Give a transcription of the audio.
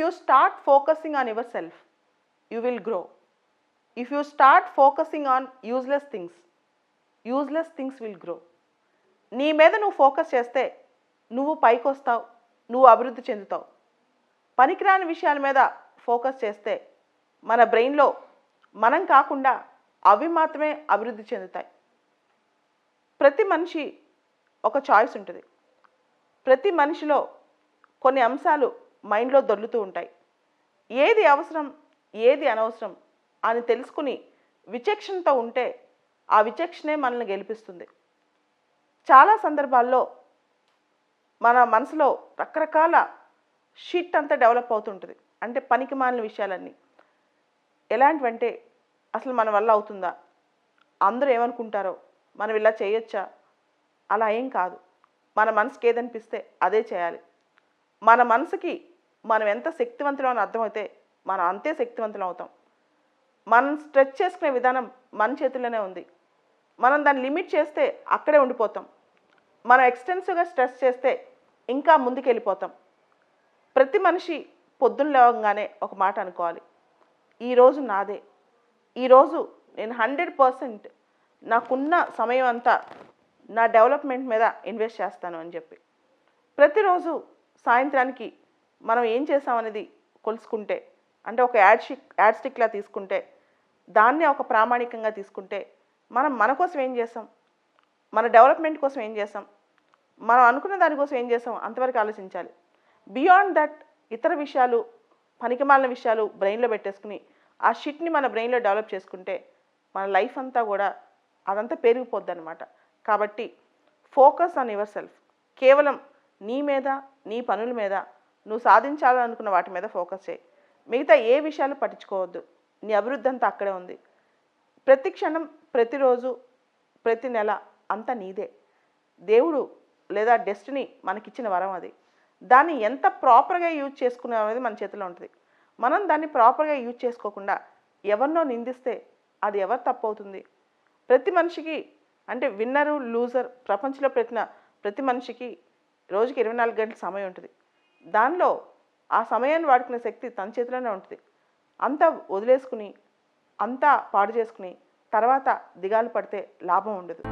you start focusing on yourself, you will grow. If you start focusing on useless things will grow. నీ మీద నువ్వు focus చేస్తే నువ్వు పైకి వస్తావు, నువ్వు అభివృద్ధి చెందుతావు. పనికిరాని విషయాల మీద ఫోకస్ చేస్తే మన బ్రెయిన్లో మనం కాకుండా అవి మాత్రమే అభివృద్ధి చెందుతాయి. ప్రతి మనిషి ఒక చాయిస్ ఉంటుంది. ప్రతి మనిషిలో కొన్ని అంశాలు మైండ్లో దొర్లుతూ ఉంటాయి. ఏది అవసరం, ఏది అనవసరం అని తెలుసుకుని విచక్షణతో ఉంటే ఆ విచక్షణే మనల్ని గెలిపిస్తుంది. చాలా సందర్భాల్లో మన మనసులో రకరకాల షిట్ అంతా డెవలప్ అవుతుంటుంది. అంటే పనికి మాలిన విషయాలన్నీ. ఎలాంటివంటే అసలు మన వల్ల అవుతుందా, అందరూ ఏమనుకుంటారో, మనం ఇలా చేయొచ్చా? అలా ఏం కాదు. మన మనసుకి ఏదనిపిస్తే అదే చేయాలి. మన మనసుకి మనం ఎంత శక్తివంతులం అని అర్థమైతే మనం అంతే శక్తివంతులం అవుతాం. మనం స్ట్రెచ్ చేసుకునే విధానం మన చేతుల్లోనే ఉంది. మనం దాన్ని లిమిట్ చేస్తే అక్కడే ఉండిపోతాం. మనం ఎక్స్టెన్సివ్గా స్ట్రెస్ చేస్తే ఇంకా ముందుకు వెళ్ళిపోతాం. ప్రతి మనిషి పొద్దున్న లేవగానే ఒక మాట అనుకోవాలి, ఈరోజు నాదే, ఈరోజు నేను 100% నాకున్న సమయం అంతా నా డెవలప్మెంట్ మీద ఇన్వెస్ట్ చేస్తాను అని చెప్పి. ప్రతిరోజు సాయంత్రానికి మనం ఏం చేసామనేది కొలుసుకుంటే, అంటే ఒక యాడ్ స్టిక్లా తీసుకుంటే, దాన్నే ఒక ప్రామాణికంగా తీసుకుంటే మనం మన కోసం ఏం చేసాం, మన డెవలప్మెంట్ కోసం ఏం చేసాం, మనం అనుకున్న దానికోసం ఏం చేసాం అంతవరకు ఆలోచించాలి. బియాండ్ దట్ ఇతర విషయాలు, పనికిమాలిన విషయాలు బ్రెయిన్లో పెట్టేసుకుని ఆ షిట్ని మన బ్రెయిన్లో డెవలప్ చేసుకుంటే మన లైఫ్ అంతా కూడా అదంతా పెరిగిపోద్ది అనమాట. కాబట్టి ఫోకస్ ఆన్ యువర్ సెల్ఫ్. కేవలం నీ మీద, నీ పనుల మీద, నువ్వు సాధించాలనుకున్న వాటి మీద ఫోకస్ చేయి. మిగతా ఏ విషయాలు పట్టించుకోవద్దు. నీ అభివృద్ధి అంతా అక్కడే ఉంది. ప్రతి క్షణం, ప్రతిరోజు, ప్రతి నెల అంతా నీదే. దేవుడు లేదా డెస్టినీ మనకిచ్చిన వరం అది. దాన్ని ఎంత ప్రాపర్గా యూజ్ చేసుకునే అనేది మన చేతిలో ఉంటుంది. మనం దాన్ని ప్రాపర్గా యూజ్ చేసుకోకుండా ఎవరినో నిందిస్తే అది ఎవరు తప్పు అవుతుంది? ప్రతి మనిషికి, అంటే విన్నరు, లూజర్, ప్రపంచంలో ప్రతి మనిషికి రోజుకి 24 గంటల సమయం ఉంటుంది. దానిలో ఆ సమయాన్ని వాడుకునే శక్తి తన చేతిలోనే ఉంటుంది. అంతా వదిలేసుకుని, అంతా పాడు చేసుకుని తర్వాత దిగాలు పడితే లాభం ఉండదు.